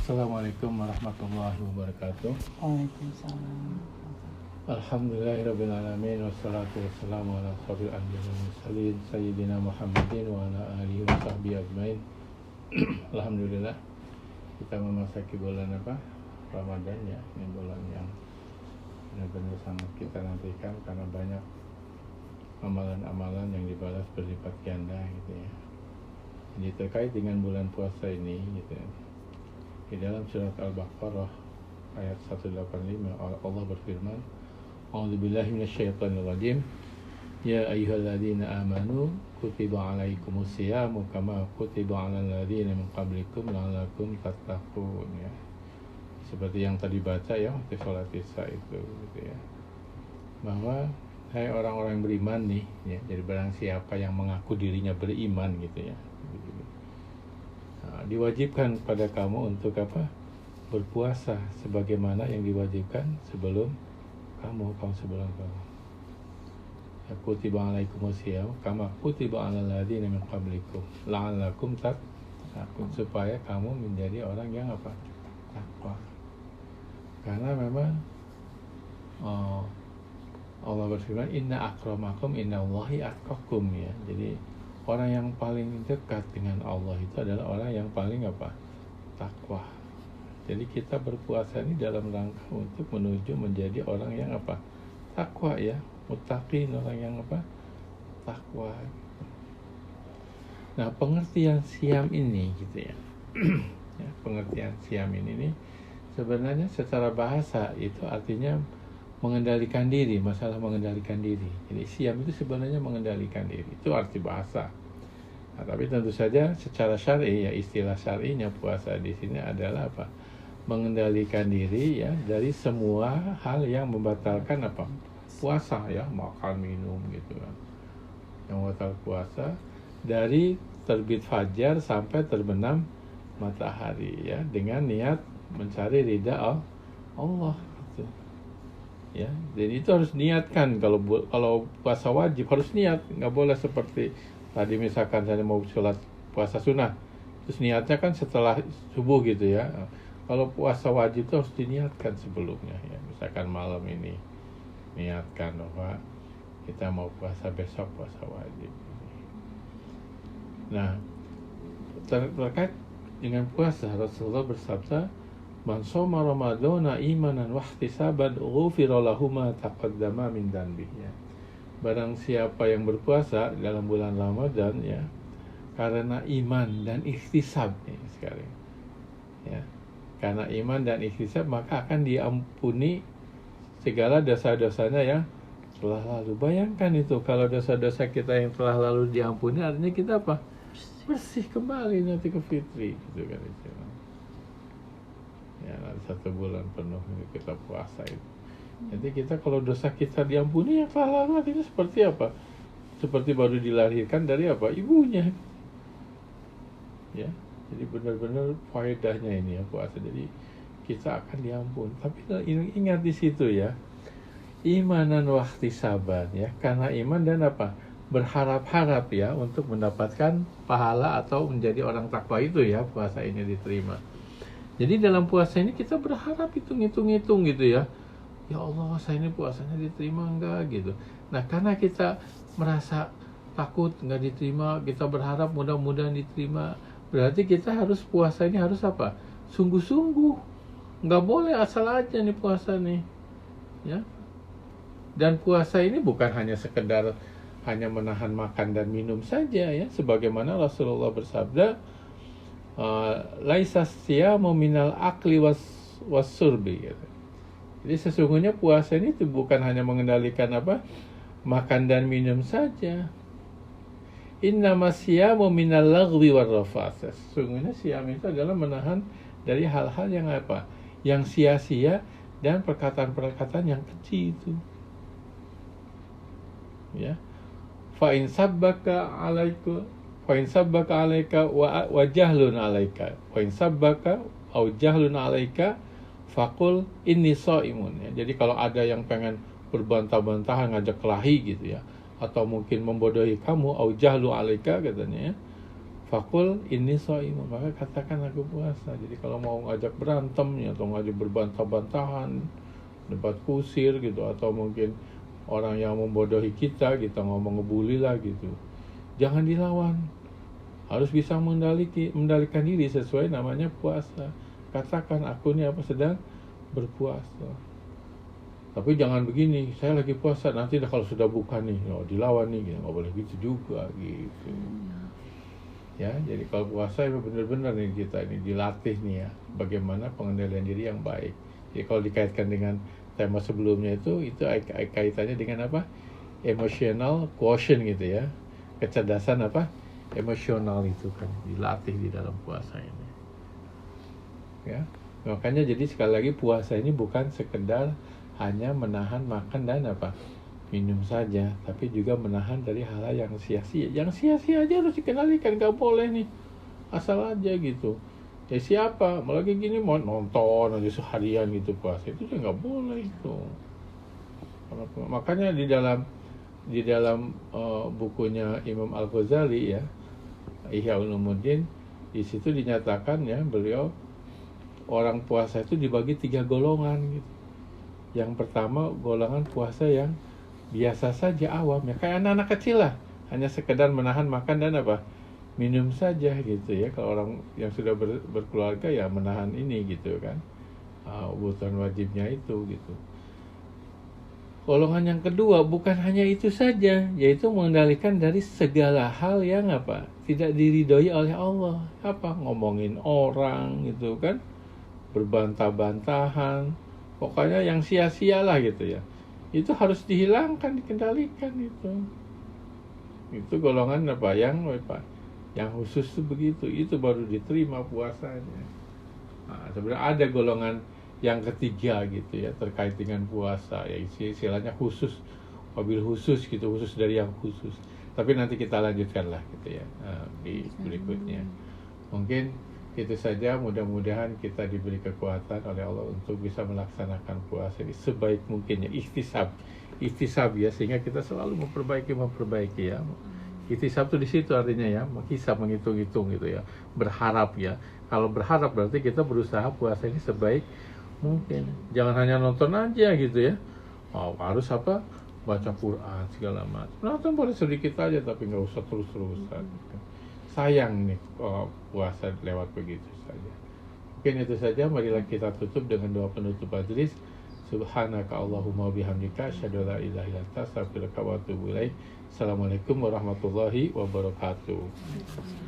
Assalamualaikum warahmatullahi wabarakatuh. Waalaikumsalam. Alhamdulillahirrabbilalamin. Wassalatu wassalamu ala asyrofil anbiya'i wal mursalin sayyidina Muhammadin wa ala alihi wa sahbihi ajmain. Alhamdulillah kita memasuki bulan Ramadan ya. Ini bulan yang benar-benar sangat kita nantikan karena banyak amalan-amalan yang dibalas berlipat ganda gitu ya. Jadi terkait dengan bulan puasa ini gitu ya. Di dalam surat Al-Baqarah ayat 185 Allah berfirman, A'udzubillahi minasyaitonirrajim. Ya ayyuhalladzina amanu kutiba alaikumusyamu kama kutiba alal ladzina min qablikum la'allakum tattaqun ya. Seperti yang tadi baca ya waktu sholat Isya itu gitu ya. Bahwa hai orang-orang yang beriman nih ya, jadi barang siapa yang mengaku dirinya beriman gitu ya. Nah, diwajibkan kepada kamu untuk berpuasa sebagaimana yang diwajibkan sebelum kamu sebelum kamu. Ya kutiba alaikumusyaum kama kutiba alal ladzina min qablikum la'allakum tattaqun, supaya kamu menjadi orang yang takwa. Karena memang Allah berfirman inna akramakum innallahi atqakum ya. Jadi orang yang paling dekat dengan Allah itu adalah orang yang paling takwa. Jadi kita berpuasa ini dalam rangka untuk menuju menjadi orang yang takwa ya, muttaqin, orang yang takwa. Nah, pengertian siam ini gitu ya. Ya, pengertian siam ini sebenarnya secara bahasa itu artinya mengendalikan diri, masalah mengendalikan diri. Jadi siam itu sebenarnya mengendalikan diri, itu arti bahasa. Nah, tapi tentu saja secara syar'i ya, istilah syar'inya puasa di sini adalah mengendalikan diri ya dari semua hal yang membatalkan puasa ya, makan minum gitu kan. Yang membatal puasa dari terbit fajar sampai terbenam matahari ya, dengan niat mencari ridha Allah gitu. Ya, jadi itu harus niatkan. Kalau puasa wajib harus niat, nggak boleh seperti tadi misalkan saya mau sholat puasa sunnah, terus niatnya kan setelah subuh gitu ya. Kalau puasa wajib itu harus diniatkan sebelumnya ya. Misalkan malam ini niatkan bahwa kita mau puasa besok, puasa wajib. Nah, terkait dengan puasa Rasulullah bersabda, man shoma ramadhana imanan wa ihtisaban ghufira lahu ma taqaddama min dhanbihi. Barang siapa yang berpuasa dalam bulan Ramadan ya, karena iman dan ihtisab nih sekarang. Ya. Karena iman dan ihtisab maka akan diampuni segala dosa-dosanya yang telah lalu. Bayangkan itu, kalau dosa-dosa kita yang telah lalu diampuni artinya kita bersih kembali nanti ke fitri gitu kan itu. Ya, nanti 1 bulan penuh kita puasa itu. Jadi kita kalau dosa kita diampuni yang telah lalu artinya seperti apa? Seperti baru dilahirkan dari ibunya. Ya. Jadi benar-benar faedahnya ini ya puasa. Jadi kita akan diampun. Tapi ingat di situ ya, imanan wa ihtisaban ya, karena iman dan berharap-harap ya untuk mendapatkan pahala atau menjadi orang takwa itu ya, puasa ini diterima. Jadi dalam puasa ini kita berharap hitung-hitung gitu ya. Ya Allah, saya ini puasanya diterima enggak gitu. Nah, karena kita merasa takut enggak diterima, kita berharap mudah-mudahan diterima. Berarti kita harus puasa ini harus sungguh-sungguh. Enggak boleh asal aja nih puasa nih. Ya. Dan puasa ini bukan hanya sekedar hanya menahan makan dan minum saja ya, sebagaimana Rasulullah bersabda, laisa siyamu minal akli was surbi gitu. Jadi sesungguhnya puasa ini bukan hanya mengendalikan makan dan minum saja. Innama siyamu minal lagwi war rafath. Sesungguhnya siam itu adalah menahan dari hal-hal yang yang sia-sia dan perkataan-perkataan yang keji itu. Ya. Fa in sabbaka alaika wa jahlun alaika. Fa in sabbaka au jahlun alaika faqul inni shaimun ya. Jadi kalau ada yang pengen berbantah-bantahan ngajak kelahi gitu ya, atau mungkin membodohi kamu, au jahlu alaika katanya ya, Fakul ini soimun, maka katakan aku puasa. Jadi kalau mau ngajak berantem ya, atau ngajak berbantah-bantahan, debat kusir gitu, atau mungkin orang yang membodohi kita ngomong ngebully lah gitu, jangan dilawan. Harus bisa mengendalikan diri sesuai namanya puasa. Katakan aku ini sedang berpuasa. Tapi jangan begini, saya lagi puasa, nanti kalau sudah buka nih, dilawan nih, nggak boleh gitu juga gitu. Ya, jadi kalau puasa itu benar-benar nih kita ini dilatih nih ya, bagaimana pengendalian diri yang baik. Jadi kalau dikaitkan dengan tema sebelumnya itu kaitannya dengan apa? Emotional quotient gitu ya. Kecerdasan emosional itu kan dilatih di dalam puasa ini. Ya. Makanya jadi sekali lagi puasa ini bukan sekedar hanya menahan makan dan minum saja, tapi juga menahan dari hal-hal yang sia-sia. Yang sia-sia aja harus dikendalikan, nggak boleh nih asal aja gitu. Ya siapa, malah kayak gini mau nonton aja seharian gitu puasa, itu juga nggak boleh itu. Makanya di dalam bukunya Imam Al-Ghazali ya, Ihya Ulumuddin, di situ dinyatakan ya, beliau orang puasa itu dibagi 3 golongan gitu. Yang pertama golongan puasa yang biasa saja, awam ya, kayak anak-anak kecil lah, hanya sekedar menahan makan dan minum saja gitu ya. Kalau orang yang sudah berkeluarga ya menahan ini gitu kan, kebutuhan wajibnya itu gitu. Golongan yang kedua bukan hanya itu saja, yaitu mengendalikan dari segala hal yang tidak diridhoi oleh Allah. Ngomongin orang gitu kan, berbantah-bantahan, pokoknya yang sia-sia lah gitu ya. Itu harus dihilangkan, dikendalikan itu. Itu golongan yang khusus itu begitu. Itu baru diterima puasanya. Nah, sebenarnya ada golongan yang ketiga gitu ya, terkait dengan puasa ya, istilahnya khusus, wabil khusus gitu, khusus dari yang khusus. Tapi nanti kita lanjutkan lah gitu ya, di berikutnya. Mungkin itu saja, mudah-mudahan kita diberi kekuatan oleh Allah untuk bisa melaksanakan puasa ini sebaik mungkin ya, ihtisab ya, sehingga kita selalu memperbaiki ya. Ihtisab itu di situ artinya ya, menghisab, menghitung-hitung gitu ya, berharap ya. Kalau berharap berarti kita berusaha puasa ini sebaik mungkin. Jangan hanya nonton aja gitu ya. Harus baca Quran segala macam. Nonton boleh sedikit aja tapi nggak usah terus-terusan. Sayang nih puasa lewat begitu saja. Mungkin itu saja, marilah kita tutup dengan doa penutup majelis. Subhanaka Allahumma bihamdika asyhadu an la ilaha illa anta astaghfiruka wa atubu ilaik. Assalamualaikum warahmatullahi wabarakatuh.